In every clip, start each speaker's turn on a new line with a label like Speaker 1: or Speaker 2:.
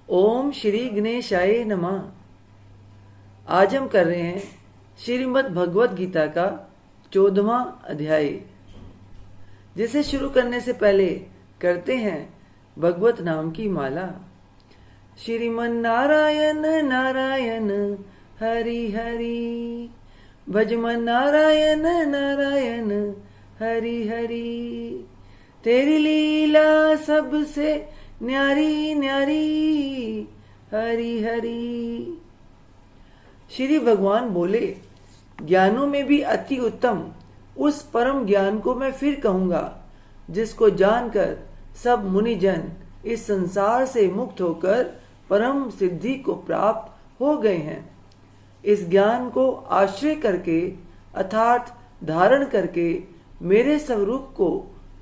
Speaker 1: ओम श्री गणेशाय नमः। आज हम कर रहे हैं श्रीमद् भगवत गीता का 14वां अध्याय, जिसे शुरू करने से पहले करते हैं भगवत नाम की माला। श्रीमन नारायण नारायण हरि हरि, भजमन नारायण नारायण हरि हरि। तेरी लीला सबसे न्यारी न्यारी हरि हरि। श्री भगवान बोले, ज्ञानों में भी अति उत्तम उस परम ज्ञान को मैं फिर कहूंगा, जिसको जानकर सब मुनिजन इस संसार से मुक्त होकर परम सिद्धि को प्राप्त हो गए हैं। इस ज्ञान को आश्रय करके अर्थात धारण करके मेरे स्वरूप को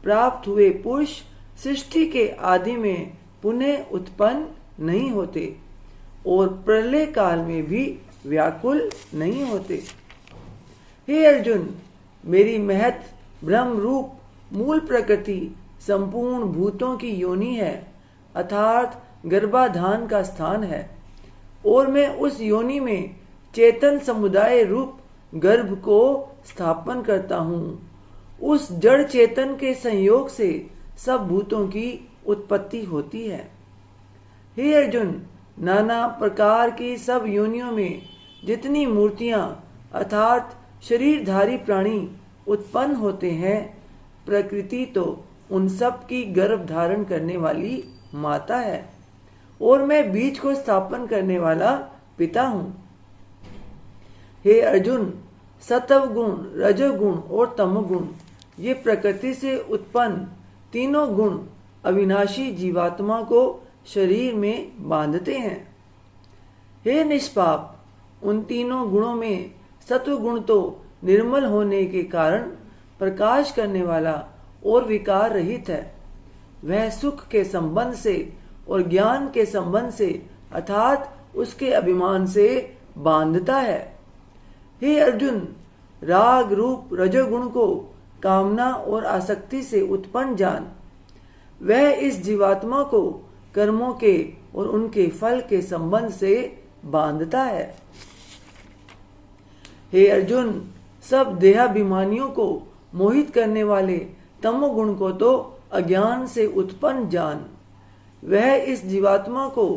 Speaker 1: प्राप्त हुए पुरुष सृष्टि के आदि में पुनः उत्पन्न नहीं होते और प्रलय काल में भी व्याकुल नहीं होते। हे अर्जुन, मेरी महत ब्रह्म रूप मूल प्रकृति संपूर्ण भूतों की योनि है, अर्थात गर्भाधान का स्थान है, और मैं उस योनि में चेतन समुदाय रूप गर्भ को स्थापन करता हूँ। उस जड़ चेतन के संयोग से सब भूतों की उत्पत्ति होती है। हे अर्जुन, नाना प्रकार की सब योनियों में जितनी मूर्तियां अर्थात शरीरधारी प्राणी उत्पन्न होते हैं, प्रकृति तो उन सब की गर्भ धारण करने वाली माता है, और मैं बीज को स्थापन करने वाला पिता हूँ। हे अर्जुन, सत्व गुण, रजोगुण और तमोगुण ये प्रकृति से उत्पन्न तीनों गुण अविनाशी जीवात्मा को शरीर में बांधते हैं। हे निष्पाप, उन तीनों गुणों में सत्व गुण तो निर्मल होने के कारण प्रकाश करने वाला और विकार रहित है। वह सुख के संबंध से और ज्ञान के संबंध से अर्थात उसके अभिमान से बांधता है। हे अर्जुन, राग रूप रजोगुण को कामना और आसक्ति से उत्पन्न जान। वह इस जीवात्मा को कर्मों के और उनके फल के संबंध से बांधता है। हे अर्जुन, सब देहाभिमानियों को मोहित करने वाले तमोगुण को तो अज्ञान से उत्पन्न जान। वह इस जीवात्मा को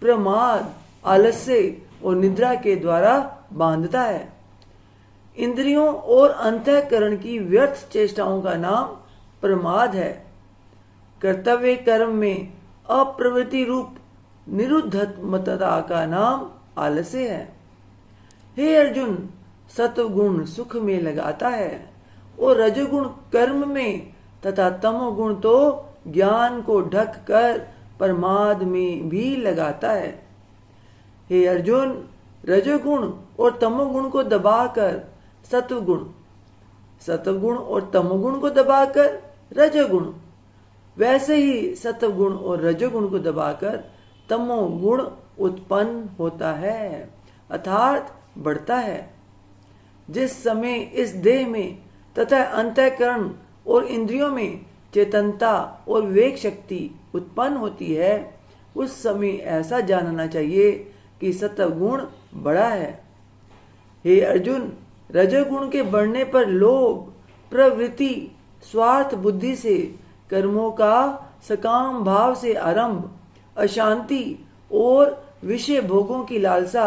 Speaker 1: प्रमाद, आलस्य और निद्रा के द्वारा बांधता है। इंद्रियों और अंतःकरण की व्यर्थ चेष्टाओं का नाम प्रमाद है। कर्तव्य कर्म में अप्रवृत्ति रूप निरुद्धमतता का नाम आलस्य है। हे अर्जुन, सत्वगुण सुख में लगाता है और रजोगुण कर्म में तथा तमोगुण तो ज्ञान को ढक कर प्रमाद में भी लगाता है। हे अर्जुन, रजोगुण और तमोगुण को दबाकर सत्वगुण, सत्वगुण और तमोगुण को दबाकर रजोगुण, वैसे ही सत्वगुण और रजोगुण को दबाकर तमोगुण उत्पन्न होता है अर्थात बढ़ता है। जिस समय इस देह में तथा अंतःकरण और इंद्रियों में चेतनता और विवेक शक्ति उत्पन्न होती है, उस समय ऐसा जानना चाहिए कि सत्वगुण बड़ा है। हे अर्जुन, रजोगुण के बढ़ने पर लोभ, प्रवृत्ति, स्वार्थ बुद्धि से कर्मों का सकाम भाव से आरंभ, अशांति और विषय भोगों की लालसा,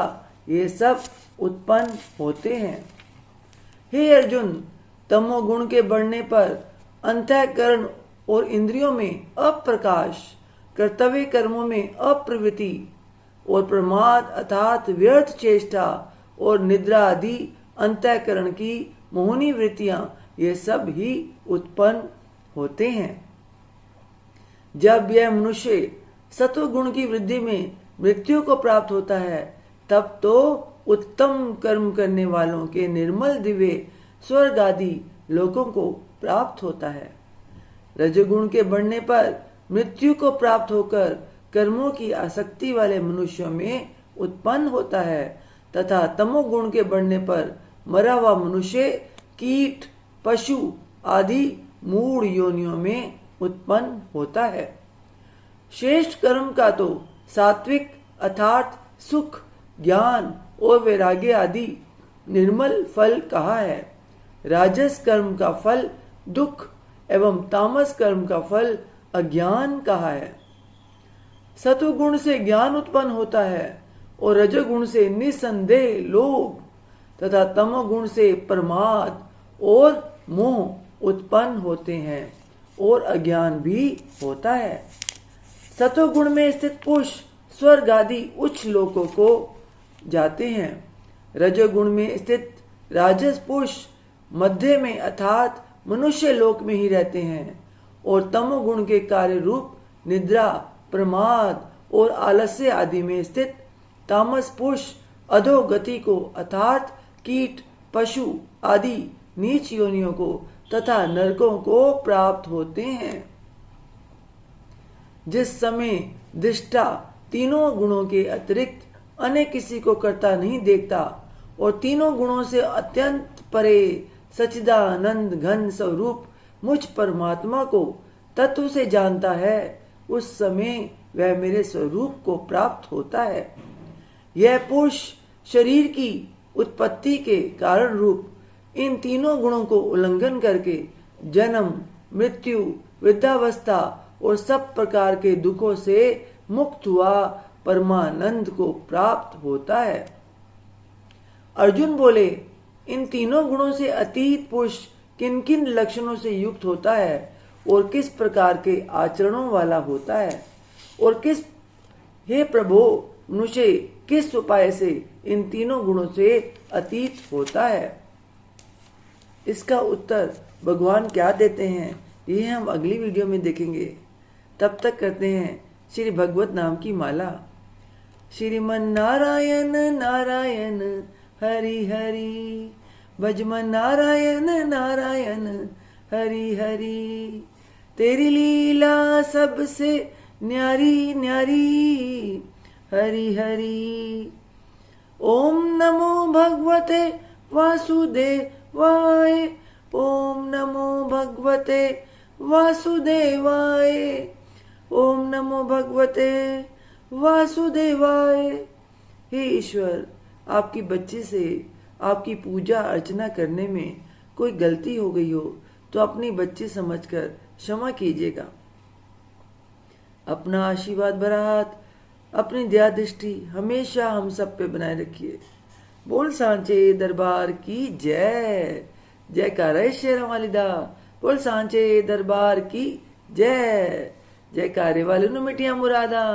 Speaker 1: ये सब उत्पन्न होते हैं। हे अर्जुन, तमोगुण के बढ़ने पर अंतःकरण और इंद्रियों में अप्रकाश, कर्तव्य कर्मों में अप्रवृत्ति और प्रमाद अर्थात व्यर्थ चेष्टा और निद्रा आदि अंतःकरण की मोहनी वृत्तियां, ये सब ही उत्पन्न होते हैं। जब यह मनुष्य सत्व गुण की वृद्धि में मृत्यु को प्राप्त होता है, तब तो उत्तम कर्म करने वालों के निर्मल दिव्य स्वर्ग आदि लोकों को प्राप्त होता है। रजोगुण के बढ़ने पर मृत्यु को प्राप्त होकर कर्मों की आसक्ति वाले मनुष्यों में उत्पन्न होता है, तथा तमोगुण के बढ़ने पर मरा हुआ मनुष्य कीट, पशु आदि मूढ़ योनियों में उत्पन्न होता है। श्रेष्ठ कर्म का तो सात्विक अर्थात सुख, ज्ञान और वैराग्य आदि निर्मल फल कहा है। राजस कर्म का फल दुख एवं तामस कर्म का फल अज्ञान कहा है। सत्वगुण से ज्ञान उत्पन्न होता है और रजोगुण से निसंदेह लोभ तथा तमोगुण से प्रमाद और मोह उत्पन्न होते हैं और अज्ञान भी होता है। सत्वगुण में स्थित पुरुष स्वर्ग आदि उच्च लोकों को जाते हैं। रजोगुण में स्थित राजस पुरुष मध्य में अर्थात मनुष्य लोक में ही रहते हैं और तमोगुण के कार्य रूप निद्रा, प्रमाद और आलस्य आदि में स्थित तामस पुरुष अधोगति को अर्थात कीट, पशु आदि नीच योनियों को तथा नरकों को प्राप्त होते हैं। जिस समय दृष्टा तीनों गुणों के अतिरिक्त अन्य किसी को करता नहीं देखता और तीनों गुणों से अत्यंत परे सच्चिदानंद घन स्वरूप मुझ परमात्मा को तत्व से जानता है, उस समय वह मेरे स्वरूप को प्राप्त होता है। यह पुरुष शरीर की उत्पत्ति के कारण रूप इन तीनों गुणों को उल्लंघन करके जन्म, मृत्यु, वृद्धावस्था और सब प्रकार के दुखों से मुक्त हुआ परमानंद को प्राप्त होता है। अर्जुन बोले, इन तीनों गुणों से अतीत पुरुष किन किन लक्षणों से युक्त होता है और किस प्रकार के आचरणों वाला होता है और किस, हे प्रभु, मनुष्य किस उपाय से इन तीनों गुणों से अतीत होता है। इसका उत्तर भगवान क्या देते हैं ये हम अगली वीडियो में देखेंगे। तब तक करते हैं श्री भगवत नाम की माला। श्रीमन नारायण नारायण हरि हरि, भजमन नारायण नारायण हरि हरि। तेरी लीला सबसे न्यारी न्यारी हरि हरि। ओम नमो भगवते वासुदेवाय, ओम नमो भगवते वासुदेवाय, ओम नमो भगवते वासुदेवाय। हे ईश्वर, आपकी बच्चे से आपकी पूजा अर्चना करने में कोई गलती हो गई हो तो अपनी बच्ची समझकर क्षमा कीजिएगा। अपना आशीर्वाद भरा हाथ, अपनी दया दृष्टि हमेशा हम सब पे बनाए रखिए। बोल सांचे दरबार की जय। जयकारा है शेरों वाली दा। बोल सांचे दरबार की जय। जयकारे वाले नु मिठिया मुरादा।